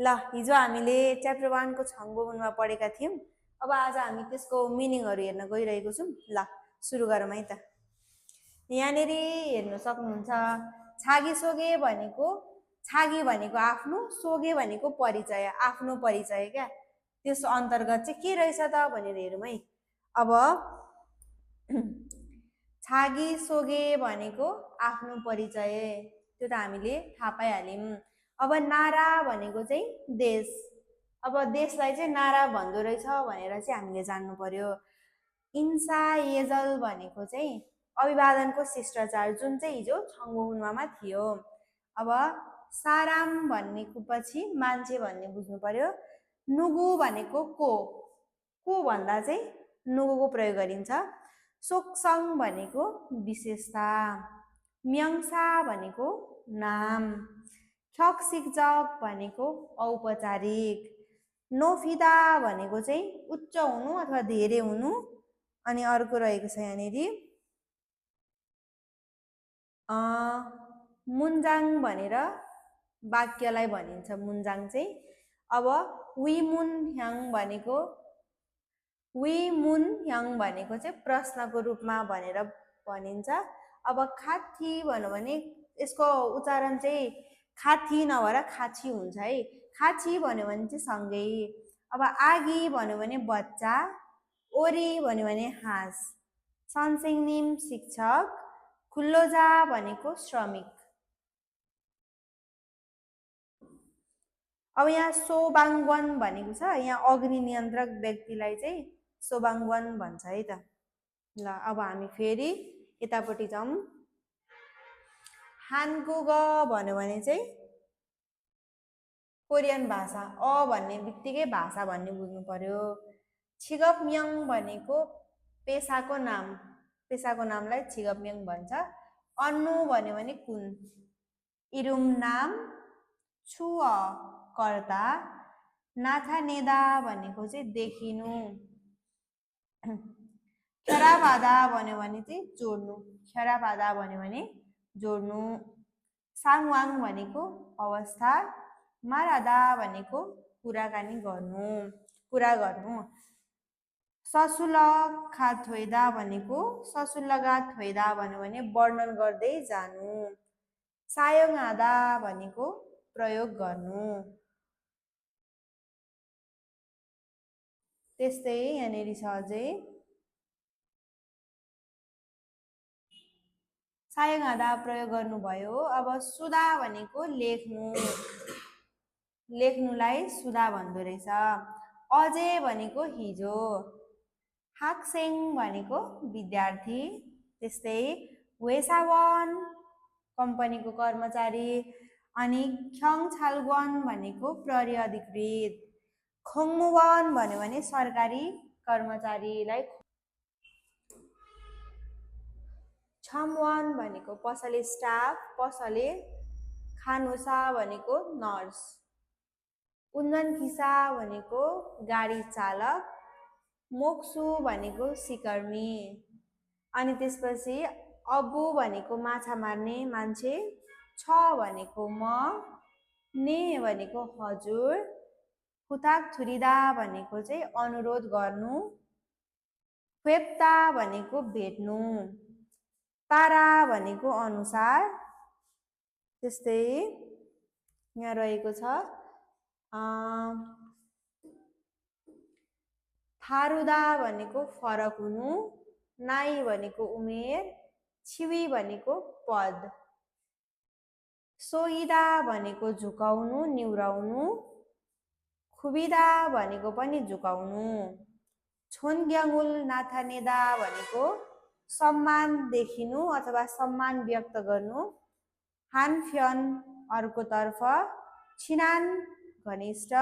ल हिजो हामीले च्याप्टर 1 को छङ्गोमा पढेका थियौं। अब आज हामी त्यसको मिनिङहरु हेर्न गइरहेको छौं। ल सुरु गरौँ है त। यहाँनेरि हेर्न सक्नुहुन्छ छागी सोगे भनेको छागी भनेको आफ्नो, सोगे भनेको परिचय, आफ्नो परिचय क्या। त्यस अन्तर्गत चाहिँ के रहेछ त भनेर हेरौँ है। अब छागी सोगे भनेको आफ्नो परिचय, त्यो त हामीले थाहा पाइहाल्यौं। अब नारा भनेको चाहिँ देश। अब देशलाई चाहिँ नारा भन्दो रहेछ भनेर चाहिँ हामीले जान्नु पर्यो। इन्सा येजल भनेको चाहिँ अभिवादनको शिष्टाचार, जुन चाहिँ हिजो छङ्गोहुन्मामा थियो। अब साराम भनेको पछि मान्छे भन्ने बुझ्नु पर्यो। नुगु भनेको को भन्दा चाहिँ नुगुको प्रयोग गरिन्छ। सोक्सङ भनेको विशेषता, म्यङसा भनेको नाम, खक्सिकजक भनेको औपचारिक, नोफिदा भनेको चाहिँ उच्च हुनु अथवा धेरै हुनु। अनि अर्को रहेको छ यहाँनेरि मुन्जाङ भनेर वाक्यलाई भनिन्छ। मुन्जाङ चाहिँ अब विमुन ह्याङ भनेको चाहिँ प्रश्नको रूपमा भनेर भनिन्छ। अब खाथी भन्यो भने यसको उच्चारण चाहिँ खाथी नभएर खाची हुन्छ है। खाची भन्यो भने चाहिँ सँगै। अब आगी भन्यो भने बच्चा, ओरी भन्यो भने हाँस, सनसिङनिम शिक्षक, खुल्लोजा भनेको श्रमिक। अब यहाँ सोबाङवन भनेको छ, यहाँ अग्नि नियन्त्रक व्यक्तिलाई चाहिँ सोबाङवन भन्छ है त। ल अब हामी फेरि यतापट्टि जाउँ। हानगुग भन्यो भने चाहिँ कोरियन भाषा, भन्ने बित्तिकै भाषा भन्ने बुझ्नु पर्यो। छिगपम्यङ भनेको पेसाको नाम, पेसाको नामलाई छिगपम्यङ भन्छ। अन्नु भन्यो भने कुन, इरुम नाम, छुअ कर्ता, नाथानेदा भनेको चाहिँ देखिनु, खेराबादा भन्यो भने चाहिँ जोड्नु, खेराबादा भन्यो भने जोड्नु। साङवाङ भनेको अवस्था, मारादा भनेको कुराकानी गर्नु, कुरा गर्नु। ससुलखा थोइदा भनेको ससुल्लगा थोइदा भन्यो भने वर्णन गर्दै जानु। सायोङआदा भनेको प्रयोग गर्नु। त्यस्तै यहाँनेरि छ अझै सायोङआदा प्रयोग गर्नुभयो। अब सुदा भनेको लेख्नु, लेख्नुलाई सुदा भन्दो रहेछ। अझै भनेको हिजो, हाक्सेङ भनेको विद्यार्थी। त्यस्तै वेसावन कम्पनीको कर्मचारी। अनि ख्यङछालगवन भनेको प्रहरी अधिकृत। खोङमुवन भन्यो भने सरकारी कर्मचारीलाई। छमवान भनेको पसले स्टाफ, पसले। खानुसा भनेको नर्स। उन्जनखिसा भनेको गाडी चालक। मोक्सु भनेको सिकर्मी। अनि त्यसपछि अबु भनेको माछा मार्ने मान्छे। छ भनेको म, ने भनेको हजुर, खुताक थुरिदा भनेको चाहिँ अनुरोध गर्नु, फेप्ता भनेको भेट्नु, तारा भनेको अनुसार। त्यस्तै यहाँ रहेको छ थारुदा भनेको फरक हुनु, नाई भनेको उमेर, छिवी भनेको पद, सोइदा भनेको झुकाउनु, निहुराउनु, खुबिदा भनेको पनि झुकाउनु, छोनग्याङुल नाथानेदा भनेको सम्मान देखिनु अथवा सम्मान व्यक्त गर्नु, हानफ्यन अर्कोतर्फ, छिनान घनिष्ठ,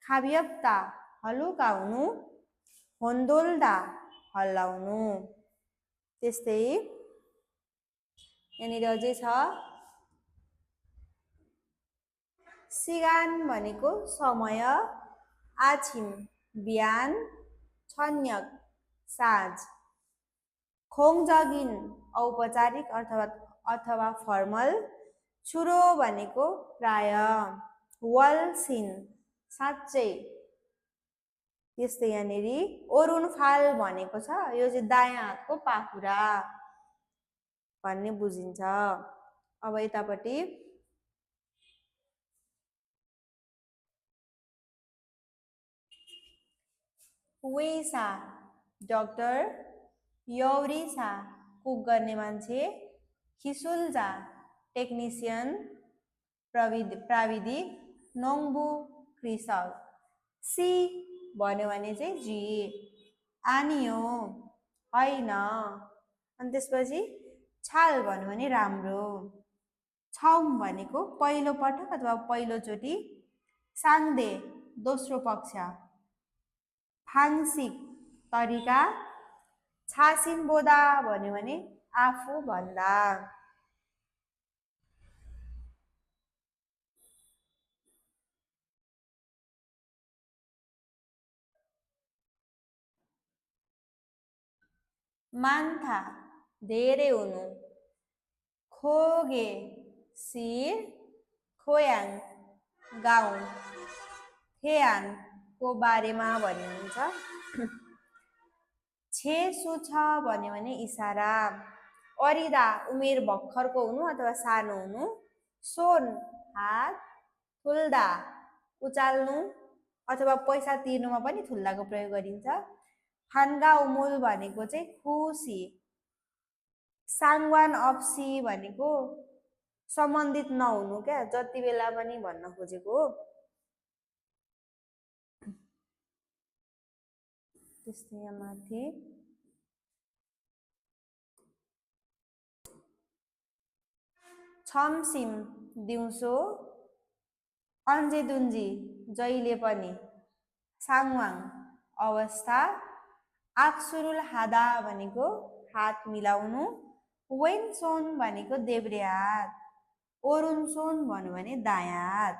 खाबियप्ता हलुकाउनु, होन्दोल्दा हल्लाउनु। त्यस्तै यहाँनिर अझै छ सिगान भनेको समय, आछिम बिहान, छन्यक साँझ, खोङजगिन औपचारिक अथवा फर्मल, छुरो भनेको प्राय, वल्सिन साँच्चै। त्यस्तै यहाँनिर ओरुन्फाल भनेको छ, यो चाहिँ दायाँ हातको पाखुरा भन्ने बुझिन्छ। अब यतापट्टि वेसा डक्टर, यौरिसा कुक गर्ने मान्छे, खिसुल्जा टेक्निसियन प्राविधिक, नोङ्बु कृषक। सी भन्यो भने चाहिँ जी, आनियो होइन, अनि त्यसपछि छाल भन्यो भने राम्रो। छौम भनेको पहिलो पटक अथवा पहिलोचोटि, साङ्दे दोस्रो पक्ष, फाङ्सिक तरिका, छासिनबोदा भन्यो भने आफू भन्दा। मान्था धेरै हुनु, खोगे शिर, खोयाङ गाउँ, थेयानको बारेमा भन्नुहुन्छ। छे सु छ भन्यो भने इसारा, अरिदा उमेर भर्खरको हुनु अथवा सानो हुनु, सोन हात, थुल्दा उचाल्नु अथवा पैसा तिर्नुमा पनि थुल्दाको प्रयोग गरिन्छ। फान्गा उमुल भनेको चाहिँ खुसी, साङ्वान अप्सी भनेको सम्बन्धित नहुनु क्या, जति बेला पनि भन्न खोजेको हो। त्यस्तै यहाँ माथि छमसिम दिउँसो, अन्जेदुन्जी जहिले पनि, साङवाङ अवस्था, आक्सुरुल हादा भनेको हात मिलाउनु, वेनसोन भनेको देब्रे हात, ओरुन्सोन भन्यो भने दायाँ हात।